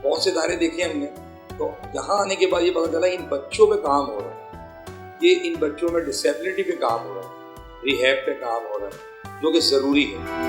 بہت سے ادارے دیکھے ہم نے، تو یہاں آنے کے بعد یہ پتہ چلا ان بچوں پہ کام ہو رہا ہے، یہ ان بچوں میں ڈسیبلٹی پہ کام ہو رہا ہے، ریہیب پہ کام ہو رہا ہے، جو کہ ضروری ہے۔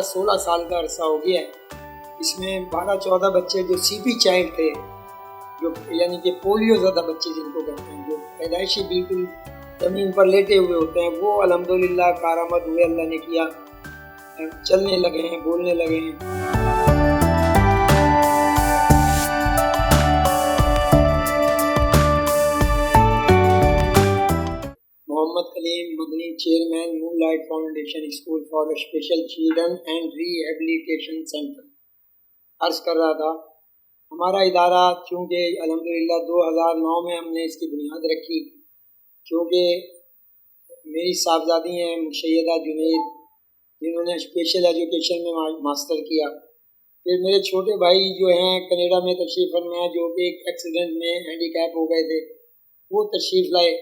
سولہ سال کا عرصہ ہو گیا ہے، اس میں 12-14 بچے جو سی پی چائلڈ تھے، جو یعنی کہ پولیو زدہ بچے جن کو کہتے ہیں، جو پیدائشی بالکل زمین پر لیٹے ہوئے ہوتے ہیں، وہ الحمدللہ کارآمد ہوئے، اللہ نے کیا، چلنے لگے ہیں، بولنے لگے ہیں۔ Muhammad Kaleem Madani, chairman moon light foundation school for special children and rehabilitation centre. عرض کر رہا تھا ہمارا ادارہ چونکہ الحمدللہ 2009 میں ہم نے اس کی بنیاد رکھی، چونکہ میری صاحبزادی ہیں مشیدہ جنید، جنہوں نے اسپیشل ایجوکیشن میں ماسٹر کیا، پھر میرے چھوٹے بھائی جو ہیں کینیڈا میں تشریف فرما ہیں، جو کہ ایک ایکسیڈنٹ میں ہینڈی کیپ ہو گئے تھے، وہ تشریف لائے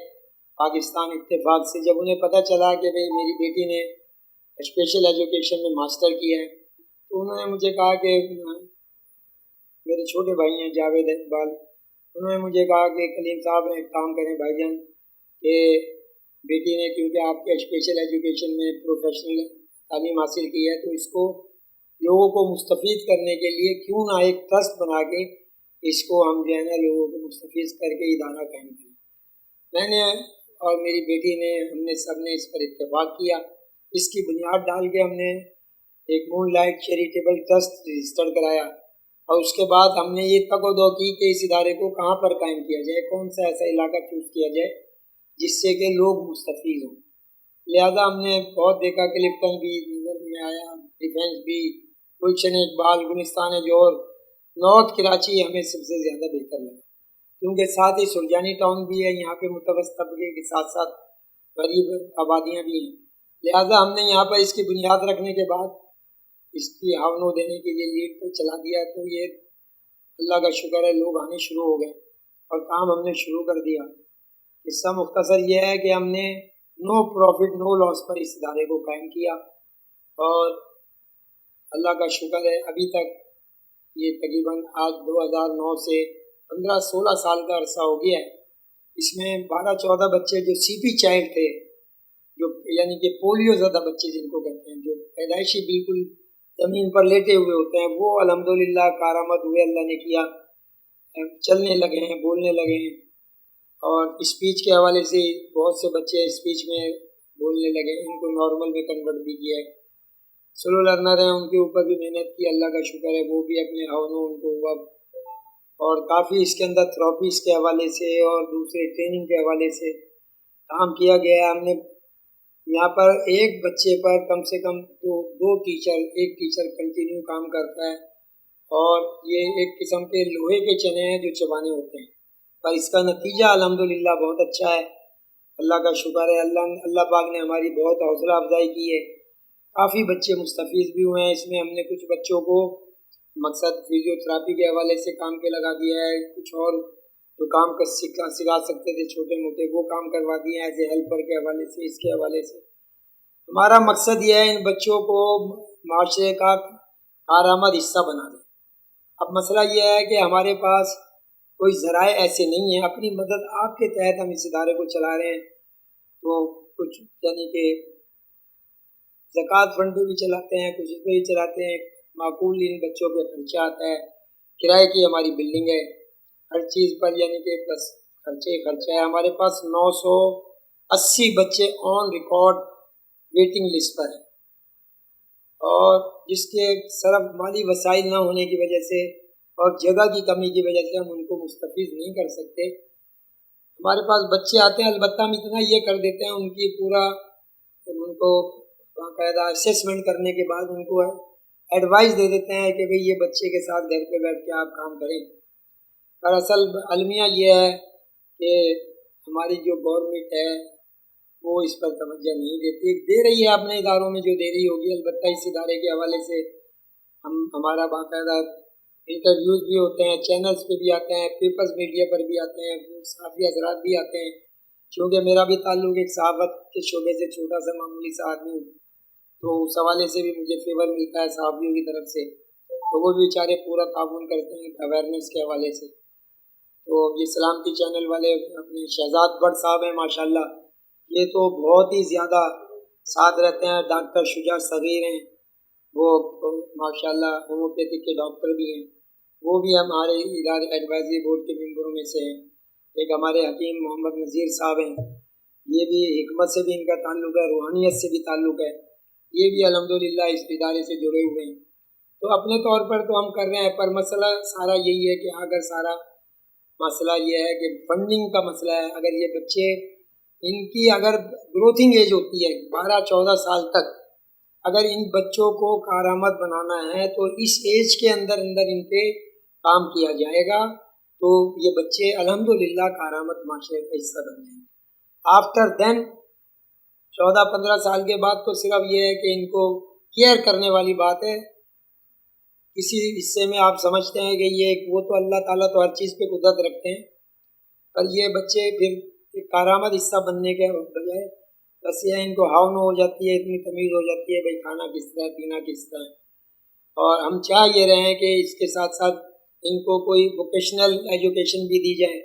پاکستان اتفاق سے۔ جب انہیں پتہ چلا کہ بھئی میری بیٹی نے اسپیشل ایجوکیشن میں ماسٹر کیا ہے، تو انہوں نے مجھے کہا کہ میرے چھوٹے بھائی ہیں جاوید اقبال، انہوں نے مجھے کہا کہ کلیم صاحب ایک کام کریں بھائی جان، کہ بیٹی نے کیونکہ آپ کے اسپیشل ایجوکیشن میں پروفیشنل تعلیم حاصل کی ہے، تو اس کو لوگوں کو مستفید کرنے کے لیے کیوں نہ ایک ٹرسٹ بنا کے اس کو ہم جو ہے نا لوگوں کو مستفید کر کے ادارہ قائم کریں۔ میں نے اور میری بیٹی نے، ہم نے سب نے اس پر اتفاق کیا، اس کی بنیاد ڈال کے ہم نے ایک مون لائٹ چیریٹیبل ٹرسٹ رجسٹر کرایا، اور اس کے بعد ہم نے یہ تگ و دو کی کہ اس ادارے کو کہاں پر قائم کیا جائے، کون سا ایسا علاقہ چوز کیا جائے جس سے کہ لوگ مستفید ہوں۔ لہذا ہم نے بہت دیکھا، کلفٹن بھی نظر میں آیا، ڈیفینس بھی، گلشن اقبال، گلستان جوہر، نارتھ کراچی ہمیں سب سے زیادہ بہتر لگا، کیونکہ ساتھ ہی سرجانی ٹاؤن بھی ہے، یہاں پہ متوسط طبقے کے ساتھ ساتھ غریب آبادیاں بھی ہیں۔ لہٰذا ہم نے یہاں پر اس کی بنیاد رکھنے کے بعد اس کی ہاونو دینے کے لیے لیڈ کو چلا دیا، تو یہ اللہ کا شکر ہے لوگ آنے شروع ہو گئے اور کام ہم نے شروع کر دیا۔ قصہ مختصر یہ ہے کہ ہم نے نو پروفٹ نو لاس پر اس ادارے کو قائم کیا، اور اللہ کا شکر ہے ابھی تک یہ تقریباً آج 2009 سے 15-16 سال کا عرصہ ہو گیا ہے، اس میں 12-14 بچے جو سی پی چائلڈ تھے، جو یعنی کہ پولیو زدہ بچے جن کو کہتے ہیں، جو پیدائشی بالکل زمین پر لیٹے ہوئے ہوتے ہیں، وہ الحمدللہ کارآمد ہوئے، اللہ نے کیا، چلنے لگے ہیں، بولنے لگے ہیں، اور اسپیچ کے حوالے سے بہت سے بچے اسپیچ میں بولنے لگے، ان کو نارمل میں کنورٹ بھی کیا ہے۔ سلو لرنر ہیں، ان کے اوپر بھی محنت کی، اللہ کا شکر ہے وہ بھی اپنے ہاونوں ان کو ہوا، اور کافی اس کے اندر تھراپیز کے حوالے سے اور دوسرے ٹریننگ کے حوالے سے کام کیا گیا ہے۔ ہم نے یہاں پر ایک بچے پر کم سے کم دو ٹیچر، ایک ٹیچر کنٹینیو کام کرتا ہے، اور یہ ایک قسم کے لوہے کے چنے ہیں جو چبانے ہوتے ہیں، پر اس کا نتیجہ الحمدللہ بہت اچھا ہے، اللہ کا شکر ہے۔ اللہ پاک نے ہماری بہت حوصلہ افزائی کی ہے، کافی بچے مستفید بھی ہوئے ہیں۔ اس میں ہم نے کچھ بچوں کو مقصد فزیو تھراپی کے حوالے سے کام پہ لگا دیا ہے، کچھ اور جو کام کر سکھا سکتے تھے چھوٹے موٹے، وہ کام کروا دیے ہیں ایز اے ہیلپر کے حوالے سے۔ اس کے حوالے سے ہمارا مقصد یہ ہے ان بچوں کو معاشرے کا کارآمد حصہ بنا دیں۔ اب مسئلہ یہ ہے کہ ہمارے پاس کوئی ذرائع ایسے نہیں ہیں، اپنی مدد آپ کے تحت ہم اس ادارے کو چلا رہے ہیں، تو کچھ یعنی کہ زکوٰۃ فنڈ پہ بھی چلاتے ہیں، کچھ پہ بھی چلاتے ہیں، معقول ان بچوں پہ خرچہ آتا ہے، کرائے کی ہماری بلڈنگ ہے، ہر چیز پر یعنی کہ بس خرچہ ہے۔ ہمارے پاس 980 بچے آن ریکارڈ ویٹنگ لسٹ پر ہیں، اور جس کے صرف مالی وسائل نہ ہونے کی وجہ سے اور جگہ کی کمی کی وجہ سے ہم ان کو مستفید نہیں کر سکتے۔ ہمارے پاس بچے آتے ہیں، البتہ ہم اتنا یہ کر دیتے ہیں، ان کی پورا ان کو باقاعدہ اسیسمنٹ کرنے کے بعد ان کو ایڈوائز دے دیتے ہیں کہ بھئی یہ بچے کے ساتھ گھر پہ بیٹھ کے آپ کام کریں۔ دراصل المیہ یہ ہے کہ ہماری جو گورنمنٹ ہے وہ اس پر توجہ نہیں دیتی. دے رہی ہے اپنے اداروں میں جو دے رہی ہوگی، البتہ اس ادارے کے حوالے سے ہمارا باقاعدہ انٹرویوز بھی ہوتے ہیں، چینلز پہ بھی آتے ہیں، پیپرز میڈیا پر بھی آتے ہیں، صحافی حضرات بھی آتے ہیں. کیونکہ میرا بھی تعلق ایک صحافت کے شعبے سے چھوٹا سا معمولی سا آدمی ہوں، تو اس حوالے سے بھی مجھے فیور ملتا ہے صحافیوں کی طرف سے. تو وہ بھی بیچارے پورا تعاون کرتے ہیں اویئرنیس کے حوالے سے. تو یہ سلامتی چینل والے اپنے شہزاد بٹ صاحب ہیں ماشاءاللہ، یہ تو بہت ہی زیادہ ساتھ رہتے ہیں. ڈاکٹر شجاع صغیر ہیں، وہ ماشاءاللہ ہومیوپیتھک کے ڈاکٹر بھی ہیں، وہ بھی ہمارے ادارے ایڈوائزری بورڈ کے ممبروں میں سے ہیں. ایک ہمارے حکیم محمد نذیر صاحب ہیں، یہ بھی حکمت سے بھی ان کا تعلق ہے، روحانیت سے بھی تعلق ہے، یہ بھی الحمدللہ اس ادارے سے جڑے ہوئے ہیں. تو اپنے طور پر تو ہم کر رہے ہیں، پر مسئلہ سارا یہی ہے کہ اگر سارا مسئلہ یہ ہے کہ فنڈنگ کا مسئلہ ہے. اگر یہ بچے ان کی اگر گروتھنگ ایج ہوتی ہے 12-14 سال تک، اگر ان بچوں کو کارآمد بنانا ہے تو اس ایج کے اندر ان پہ کام کیا جائے گا تو یہ بچے الحمدللہ کارآمد معاشرے کا حصہ بن جائیں گے. آفٹر دین 14-15 سال کے بعد تو صرف یہ ہے کہ ان کو کیئر کرنے والی بات ہے. کسی حصے میں آپ سمجھتے ہیں کہ یہ وہ تو اللہ تعالیٰ تو ہر چیز پہ قدرت رکھتے ہیں، پر یہ بچے پھر ایک کارآمد حصہ بننے کے بجائے بس یہ ان کو ہاؤ نو ہو جاتی ہے، اتنی تمیز ہو جاتی ہے بھائی کھانا کس طرح پینا کس طرح. اور ہم چاہ یہ رہے ہیں کہ اس کے ساتھ ساتھ ان کو کوئی ووکیشنل ایجوکیشن بھی دی جائے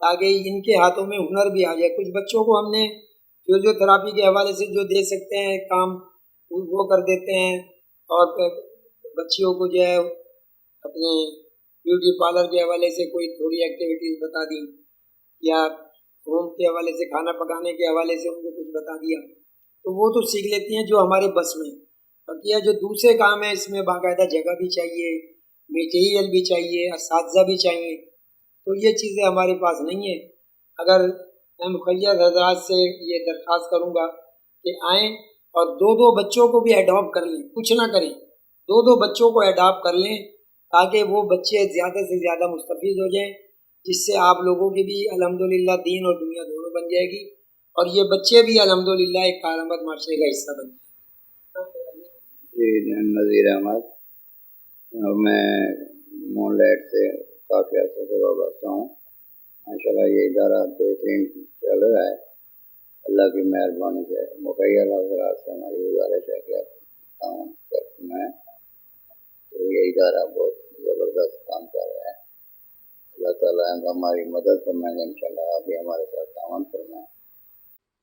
تاکہ ان کے ہاتھوں میں ہنر بھی آ جائے. کچھ بچوں کو ہم نے فزیوتھراپی کے حوالے سے جو دے سکتے ہیں کام وہ کر دیتے ہیں، اور بچیوں کو جو ہے اپنے بیوٹی پارلر کے حوالے سے کوئی تھوڑی ایکٹیویٹیز بتا دی، یا ہوم کے حوالے سے کھانا پکانے کے حوالے سے ان کو کچھ بتا دیا، تو وہ تو سیکھ لیتی ہیں جو ہمارے بس میں. بقیہ جو دوسرے کام ہیں اس میں باقاعدہ جگہ بھی چاہیے، میٹیریل بھی چاہیے، اساتذہ بھی چاہیے، تو یہ چیزیں ہمارے پاس نہیں ہیں. اگر میں مخیر حضرات سے یہ درخواست کروں گا کہ آئیں اور 2 بچوں کو بھی ایڈاپٹ کر لیں، کچھ نہ کریں، 2 بچوں کو ایڈاپٹ کر لیں تاکہ وہ بچے زیادہ سے زیادہ مستفید ہو جائیں، جس سے آپ لوگوں کی بھی الحمدللہ دین اور دنیا دونوں بن جائے گی، اور یہ بچے بھی الحمدللہ ایک کارآمد معاشرے کا حصہ بن جائیں. جی نذیر احمد، میں مون لائٹ سے کافی عرصے سے وابستہ ہوں. ماشاءاللہ یہ ادارہ بہترین چل رہا ہے. اللہ کی مہربانی سے مخیر حضرات سے ہماری گزارش ہے کہ آپ تعاون کریں، تو یہ ادارہ بہت زبردست کام کر رہا ہے. اللہ تعالیٰ ہماری مدد فرمائیں گے، انشاءاللہ آپ بھی ہمارے ساتھ تعاون فرمائیں.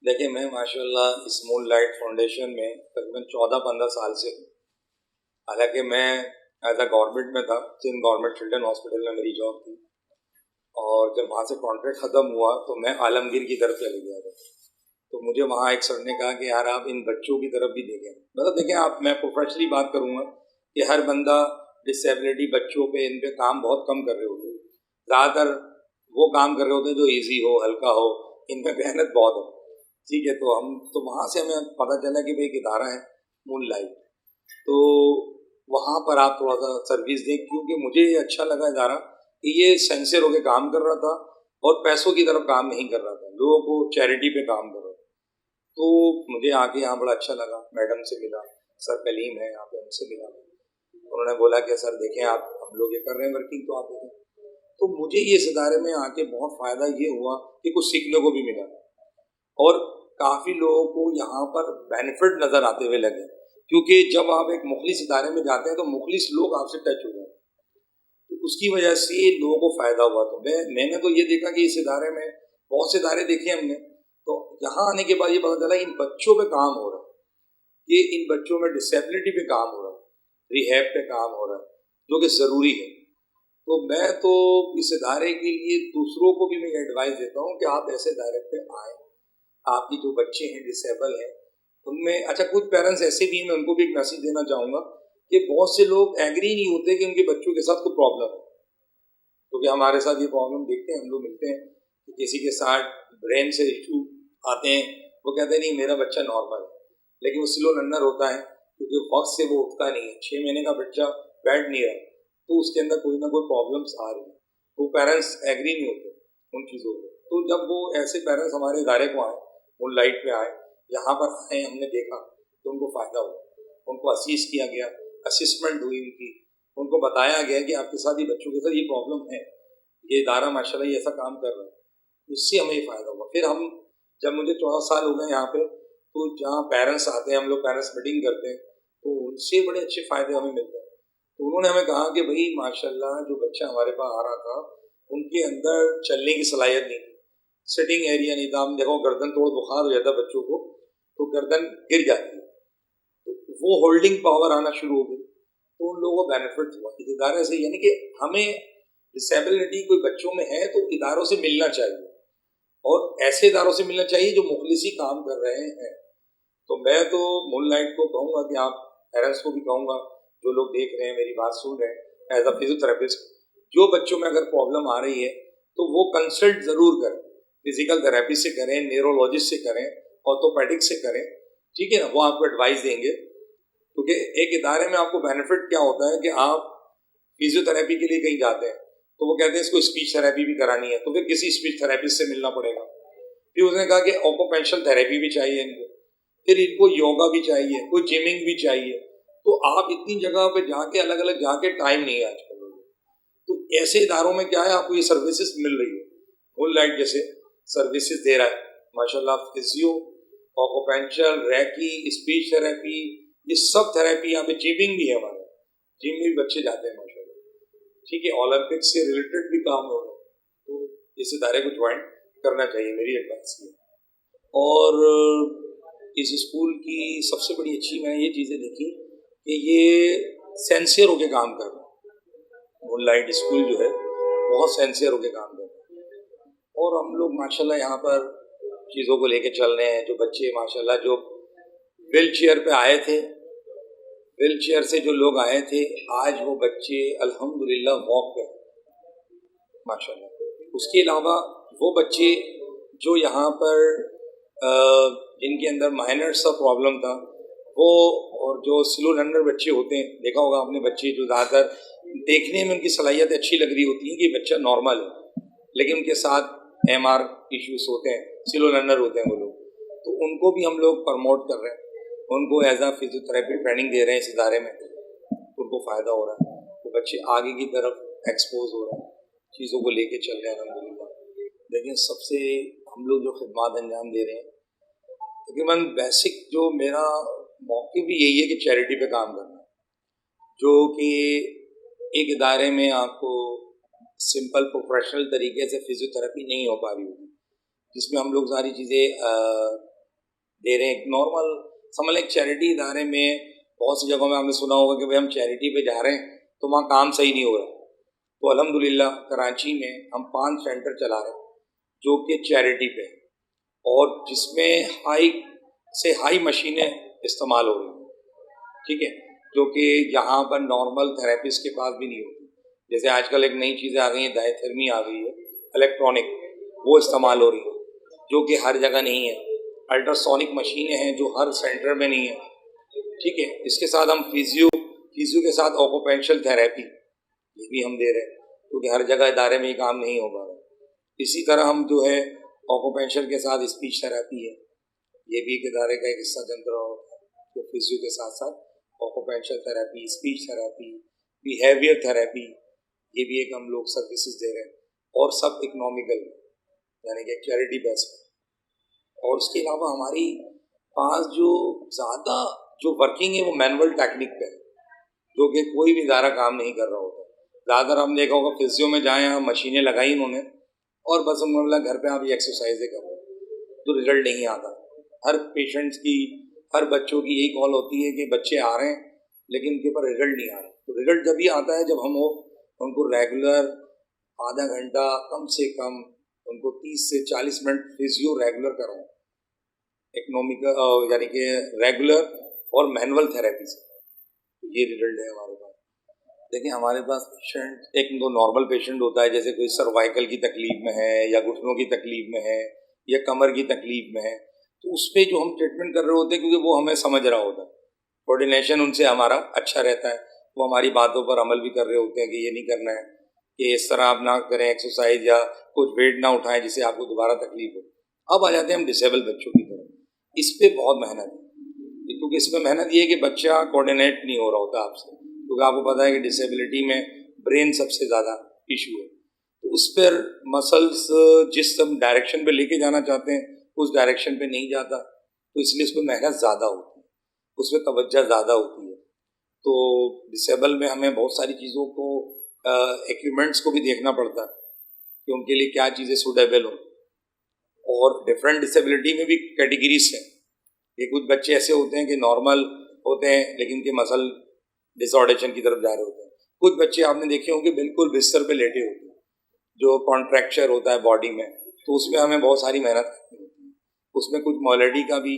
دیکھیں میں ماشاءاللہ اس مون لائٹ فاؤنڈیشن میں تقریباً 14-15 سال سے ہوں. حالانکہ میں ایز اے گورنمنٹ میں تھا، سندھ گورنمنٹ چلڈرن ہاسپٹل میں میری جاب تھی، اور جب وہاں سے کانٹریکٹ ختم ہوا تو میں عالمگیر کی طرف چلے گیا تھا. تو مجھے وہاں ایک سر نے کہا کہ یار آپ ان بچوں کی طرف بھی دیکھیں. مطلب دیکھیں آپ، میں پروفیشنلی بات کروں گا کہ ہر بندہ ڈسیبلٹی بچوں پہ ان پہ کام بہت کم کر رہے ہوتے ہیں. زیادہ تر وہ کام کر رہے ہوتے ہیں جو ایزی ہو، ہلکا ہو، ان میں محنت بہت ہے. ٹھیک ہے، تو وہاں سے ہمیں پتہ چلا کہ بھائی ایک ادارہ ہے مون لائٹ، تو وہاں پر آپ تھوڑا سا سروس دیں، کیونکہ مجھے یہ اچھا لگا ادارہ کہ یہ سینسر ہو کے کام کر رہا تھا اور پیسوں کی طرف کام نہیں کر رہا تھا، لوگوں کو چیریٹی پہ کام کر رہا تھا. تو مجھے آ کے یہاں بڑا اچھا لگا. میڈم سے ملا، سر کلیم ہے یہاں پہ، ان سے ملا، انہوں نے بولا کہ سر دیکھیں آپ ہم لوگ یہ کر رہے ہیں ورکنگ، تو آپ دیکھیں. تو مجھے اس ادارے میں آ کے بہت فائدہ یہ ہوا کہ کچھ سیکھنے کو بھی ملا، اور کافی لوگوں کو یہاں پر بینیفٹ نظر آتے ہوئے لگے. کیونکہ جب آپ ایک مخلص ادارے میں جاتے ہیں تو مخلص لوگ آپ سے ٹچ ہو جاتے ہیں، تو اس کی وجہ سے لوگوں کو فائدہ ہوا. تو میں نے تو یہ دیکھا کہ اس ادارے میں بہت سے ادارے دیکھے ہم نے، تو یہاں آنے کے بعد یہ پتہ چلا ان بچوں پہ کام ہو رہا ہے، کہ ان بچوں میں ڈسیبلٹی پہ کام ہو رہا ہے، ریہیب پہ کام ہو رہا ہے، جو کہ ضروری ہے. تو میں تو اس ادارے کے لیے دوسروں کو بھی میں ایڈوائز دیتا ہوں کہ آپ ایسے ادارے پہ آئیں. آپ کی جو بچے ہیں ڈسیبل ہیں ان میں، اچھا کچھ پیرنٹس ایسے بھی ہیں، میں ان کو بھی ایک میسیج دینا چاہوں گا کہ بہت سے لوگ ایگری نہیں ہوتے کہ ان کے بچوں کے ساتھ کوئی پرابلم ہے. کیونکہ ہمارے ساتھ یہ پرابلم دیکھتے ہیں، ہم لوگ ملتے ہیں کہ کسی کے ساتھ برین سے ایشو آتے ہیں، وہ کہتے ہیں نہیں میرا بچہ نارمل ہے، لیکن وہ سلو لرنر ہوتا ہے کیونکہ وقت سے وہ اٹھتا نہیں ہے. 6 مہینے کا بچہ بیٹھ نہیں رہا تو اس کے اندر کوئی نہ کوئی پرابلمس آ رہی ہیں. وہ پیرنٹس ایگری نہیں ہوتے ان چیزوں پہ. تو جب وہ ایسے پیرنٹس ہمارے ادارے کو آئے, مون لائٹ پہ آئے, یہاں پر آئے, ہم نے دیکھا تو ان کو فائدہ ہوا, ان کو اسیس کیا گیا, اسسمنٹ ہوئی ان کی, ان کو بتایا گیا کہ آپ کے ساتھ یہ بچوں کے ساتھ یہ پرابلم ہے, یہ ادارہ ماشاء اللہ یہ ایسا کام کر رہا ہے, اس سے ہمیں یہ فائدہ ہوا. پھر ہم جب مجھے 14 سال ہو گئے یہاں پہ, تو جہاں پیرنٹس آتے ہیں, ہم لوگ پیرنٹس میٹنگ کرتے ہیں, تو ان سے بڑے اچھے فائدے ہمیں ملتے ہیں. تو انہوں نے ہمیں کہا کہ بھائی ماشاء اللہ جو بچہ ہمارے پاس آ رہا تھا ان کے اندر چلنے کی صلاحیت نہیں تھی, سٹنگ ایریا نہیں تھا. ہم دیکھو گردن توڑ بخار ہو جاتا بچوں کو تو گردن گر جاتی ہے, تو وہ ہولڈنگ پاور آنا شروع ہو گئی, تو ان لوگوں کو بینیفٹ ہوا اس ادارے سے. یعنی کہ ہمیں ڈسیبلٹی کوئی بچوں میں ہے تو اداروں سے ملنا چاہیے, اور ایسے اداروں سے ملنا چاہیے جو مخلصی کام کر رہے ہیں. تو میں تو مون لائٹ کو کہوں گا کہ آپ پیرنٹس کو بھی کہوں گا, جو لوگ دیکھ رہے ہیں میری بات سن رہے ہیں ایز اے فزیوتھراپسٹ, جو بچوں میں اگر پرابلم آ رہی ہے تو وہ کنسلٹ ضرور کریں, فزیکل تھراپی سے کریں, نیورولوجسٹ سے کریں, آرتھوپیڈک سے کریں, ٹھیک ہے نا, وہ آپ کو ایڈوائز دیں گے. کیونکہ ایک ادارے میں آپ کو بینیفٹ کیا ہوتا ہے کہ آپ فزیوتھراپی کے لیے کہیں جاتے ہیں تو وہ کہتے ہیں اس کو اسپیچ تھراپی بھی کرانی ہے, تو پھر کسی اسپیچ تھراپسٹ سے ملنا پڑے گا. پھر اس نے کہا کہ آکوپینشنل تھراپی بھی چاہیے ان کو, پھر ان کو یوگا بھی چاہیے, کوئی جمنگ بھی چاہیے. تو آپ اتنی جگہ پہ جا کے الگ الگ جا کے ٹائم نہیں ہے آج کل لوگوں کو. تو ایسے اداروں میں کیا ہے آپ کو یہ سروسز مل رہی ہے, مون لائٹ جیسے سروسز دے رہا ہے ماشاء اللہ. فزیو, آکوپینشنل, ریکی, اسپیچ تھراپی, یہ سب تھراپی یہاں پہ. جمنگ بھی ہے ہمارے, جم میں بھی بچے جاتے ہیں ماشاء اللہ, ٹھیک ہے. اولمپک سے ریلیٹڈ بھی کام ہو رہا ہے, تو اس ادارے کو جوائن کرنا چاہیے, میری ایڈوائس ہے. اور اس اسکول کی سب سے بڑی اچھی میں نے یہ چیزیں دیکھی کہ یہ سینسیئر ہو کے کام کر رہا ہے. مون لائٹ اسکول جو ہے بہت سینسیئر ہو کے کام کر رہا ہے, اور ہم لوگ ماشاء اللہ یہاں پر چیزوں کو لے کے چل رہے ہیں. جو بچے ماشاء اللہ جو ویل چیئر پہ آئے تھے, ویل چیئر سے جو لوگ آئے تھے, آج وہ بچے الحمدللہ واک پہ ماشاء اللہ. اس کے علاوہ وہ بچے جو یہاں پر جن کے اندر مائنر سا پرابلم تھا وہ, اور جو سلو لرنر بچے ہوتے ہیں, دیکھا ہوگا آپ نے بچے جو زیادہ تر دیکھنے میں ان کی صلاحیتیں اچھی لگ رہی ہوتی ہیں کہ بچہ نارمل ہے, لیکن ان کے ساتھ MR ایشوز ہوتے ہیں, سلو لرنر ہوتے ہیں وہ لوگ. تو ان کو بھی ہم لوگ پروموٹ کر رہے ہیں, ان کو ایز اے فزیوتھراپی ٹریننگ دے رہے ہیں اس ادارے میں, ان کو فائدہ ہو رہا ہے. تو بچے آگے کی طرف ایکسپوز ہو رہے ہیں, چیزوں کو لے کے چل رہے ہیں الحمدللہ. لیکن سب سے ہم لوگ جو خدمات انجام دے رہے ہیں, تقریباً بیسک جو میرا موقع بھی یہی ہے کہ چیریٹی پہ کام کرنا, جو کہ ایک ادارے میں آپ کو سمپل پروفیشنل طریقے سے فزیوتھراپی نہیں ہو پا رہی ہوگی, جس میں ہم لوگ ساری چیزیں دے رہے ہیں. ایک نارمل سمجھ لیں ایک چیریٹی ادارے میں بہت سی جگہوں میں آپ نے سنا ہوگا کہ بھائی ہم چیریٹی پہ جا رہے ہیں تو وہاں کام صحیح نہیں ہو رہا. تو الحمدللہ کراچی میں ہم 5 سینٹر چلا رہے ہیں جو کہ چیریٹی پہ, اور جس میں ہائی سے ہائی مشینیں استعمال ہو رہی ہیں, ٹھیک ہے, جو کہ یہاں پر نارمل تھراپسٹ کے پاس بھی نہیں ہوتی. جیسے آج کل ایک نئی چیزیں آ گئی ہیں, ڈائتھرمی آ گئی ہے الیکٹرانک, وہ استعمال ہو رہی ہے جو کہ ہر جگہ نہیں ہے. الٹراسونک مشینیں ہیں جو ہر سینٹر میں نہیں ہیں, ٹھیک ہے. اس کے ساتھ ہم فیزیو کے ساتھ آکوپینشنل تھراپی یہ بھی ہم دے رہے ہیں, کیونکہ ہر جگہ ادارے میں یہ کام نہیں ہو پا رہا. اسی طرح ہم جو ہے آکوپینشنل کے ساتھ اسپیچ تھراپی ہے, یہ بھی ایک ادارے کا ایک حصہ چل رہا ہوتا ہے. تو فزیو کے ساتھ ساتھ occupational therapy, speech therapy, behaviour therapy, یہ بھی ایک ہم لوگ سروسز دے رہے ہیں, اور سب اکنامیکل یعنی کہ چیریٹی بیس پہ. اور اس کے علاوہ ہماری پاس جو زیادہ جو ورکنگ ہے وہ مینول ٹیکنیک پہ ہے, جو کہ کوئی بھی ادارہ کام نہیں کر رہا ہوتا. زیادہ تر ہم دیکھا ہوگا فزیو میں جائیں, مشینیں لگائی انہوں نے, اور بس انہوں نے گھر پہ آپ یہ ایکسرسائزیں کر رہے ہیں, تو رزلٹ نہیں آتا. ہر پیشنٹس کی, ہر بچوں کی یہی کال ہوتی ہے کہ بچے آ رہے ہیں لیکن ان کے اوپر رزلٹ نہیں آ رہا. تو رزلٹ جب ہی آتا ہے جب ہم ان کو ریگولر آدھا گھنٹہ کم سے کم ان کو 30 سے 40 منٹ فزیو ریگولر کرائیں, اکنامیکل یعنی کہ ریگولر اور مینول تھراپی سے, یہ رزلٹ ہے ہمارے پاس. دیکھیں ہمارے پاس پیشنٹ ایک تو نارمل پیشنٹ ہوتا ہے, جیسے کوئی سروائکل کی تکلیف میں ہے یا گھٹنوں کی تکلیف میں ہے یا کمر کی تکلیف میں ہے, تو اس پہ جو ہم ٹریٹمنٹ کر رہے ہوتے ہیں کیونکہ وہ ہمیں سمجھ رہا ہوتا ہے, کوآرڈینیشن ان سے ہمارا اچھا رہتا ہے, وہ ہماری باتوں پر عمل بھی کر رہے ہوتے ہیں کہ یہ نہیں کرنا ہے, کہ اس طرح آپ نہ کریں ایکسرسائز یا کچھ ویٹ نہ اٹھائیں جس سے آپ کو دوبارہ تکلیف ہو. اب آ جاتے ہیں ہم ڈسیبل بچوں کی طرف. اس پہ بہت محنت ہے کیونکہ اس میں محنت یہ ہے کہ بچہ کوآرڈینیٹ نہیں ہو رہا ہوتا آپ سے, کیونکہ آپ کو پتہ ہے کہ ڈسیبلٹی میں برین سب سے زیادہ ایشو ہے. تو اس پر مسلس جس ہم ڈائریکشن پہ لے کے جانا چاہتے ہیں اس ڈائریکشن پہ نہیں جاتا, تو اس لیے اس پہ محنت زیادہ ہوتی ہے, اس پہ توجہ زیادہ ہوتی ہے. تو ڈسیبل میں ہمیں بہت ساری چیزوں کو ایکوپمنٹس کو بھی دیکھنا پڑتا ہے کہ ان کے لیے کیا چیزیں سوٹیبل ہوں. اور ڈفرینٹ ڈسیبلٹی میں بھی کیٹیگریز ہیں کہ کچھ بچے ایسے ہوتے ہیں کہ نارمل ہوتے ہیں لیکن کہ مسل ڈسآرڈریشن کی طرف جا رہے ہوتے ہیں. کچھ بچے آپ نے دیکھے ہوں کہ بالکل بستر پہ لیٹے ہوتے ہیں, جو کانٹریکچر ہوتا ہے باڈی میں, تو اس میں ہمیں بہت ساری محنت کرنی ہوتی ہے. اس میں کچھ مولیٹی کا بھی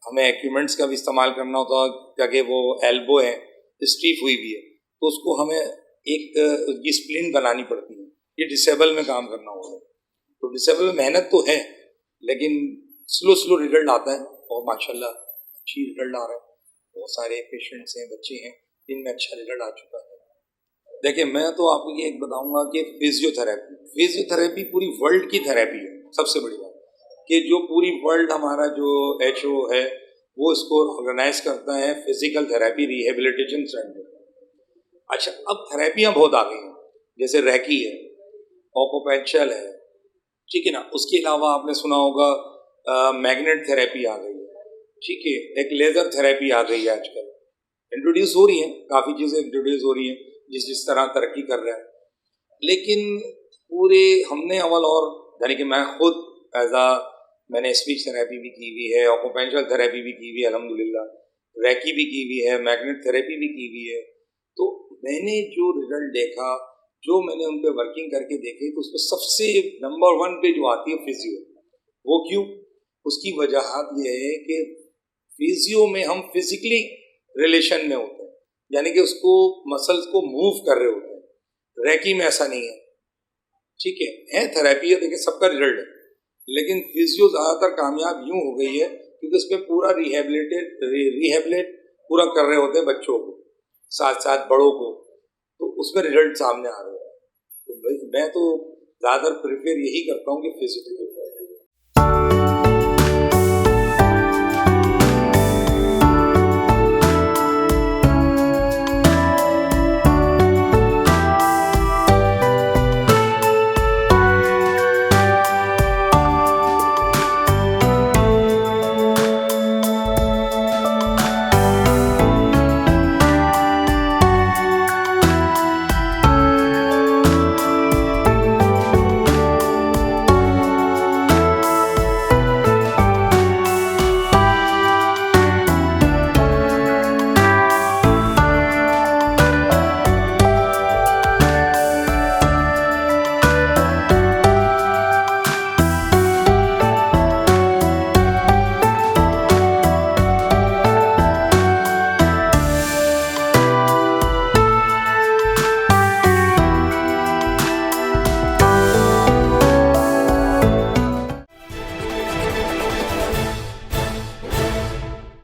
ہمیں ایکوپمنٹس کا بھی استعمال کرنا ہوتا ہے, تاکہ وہ ایلبو ہے اسٹیف ہوئی بھی ہے تو اس کو ہمیں ایک اس کی اسپلن بنانی پڑتی ہے. یہ ڈسیبل میں کام کرنا ہوگا. تو ڈسیبل میں محنت تو ہے لیکن سلو ریزلٹ آتا ہے, اور ماشاء اللہ اچھی ریزلٹ آ رہا ہے. بہت سارے پیشنٹس ہیں, بچے ہیں جن میں اچھا ریزلٹ آ چکا ہے. دیکھیں میں تو آپ کو یہ ایک بتاؤں گا کہ فزیوتھراپی پوری ورلڈ کی تھراپی ہے. سب سے بڑی بات کہ جو پوری ورلڈ ہمارا جو WHO ہے وہ اس کو آرگنائز کرتا ہے فزیکل تھراپی ریہیبلیٹیشن سینٹر. اچھا, اب تھراپیاں بہت آ گئی ہیں, جیسے ریکی ہے, آکوپنکچر ہے, ٹھیک ہے نا. اس کے علاوہ آپ نے سنا ہوگا میگنیٹ تھراپی آ گئی ہے, ٹھیک ہے, ایک لیزر تھراپی آ گئی ہے. آج کل انٹروڈیوس ہو رہی ہیں, کافی چیزیں انٹروڈیوس ہو رہی ہیں جس طرح ترقی کر رہا ہے. لیکن پورے ہم نے اول, اور یعنی کہ میں خود میں نے اسپیچ تھراپی بھی کی ہوئی ہے, آکوپنکچر تھراپی بھی کی ہوئی ہے الحمدللہ, ریکی بھی کی ہوئی ہے, میگنیٹ تھراپی بھی کی ہوئی ہے. تو میں نے جو رزلٹ دیکھا, جو میں نے ان پہ ورکنگ کر کے دیکھی, تو اس پہ سب سے نمبر 1 پہ جو آتی ہے فزیو. وہ کیوں؟ اس کی وجاہت یہ ہے کہ فزیو میں ہم فزیکلی ریلیشن میں ہوتے ہیں, یعنی کہ اس کو مسلس کو موو کر رہے ہوتے ہیں. ریکی میں ایسا نہیں ہے, ٹھیک ہے تھراپی ہے لیکن سب کا رزلٹ ہے. لیکن فزیو زیادہ تر کامیاب یوں ہو گئی ہے کیونکہ اس پہ پورا ریہیبلیٹ پورا کر رہے ہوتے ہیں بچوں کو, ساتھ ساتھ بڑوں کو, تو اس میں رزلٹ سامنے آ رہے ہیں. تو میں تو زیادہ تر پریفر یہی کرتا ہوں کہ فزیوتھراپی.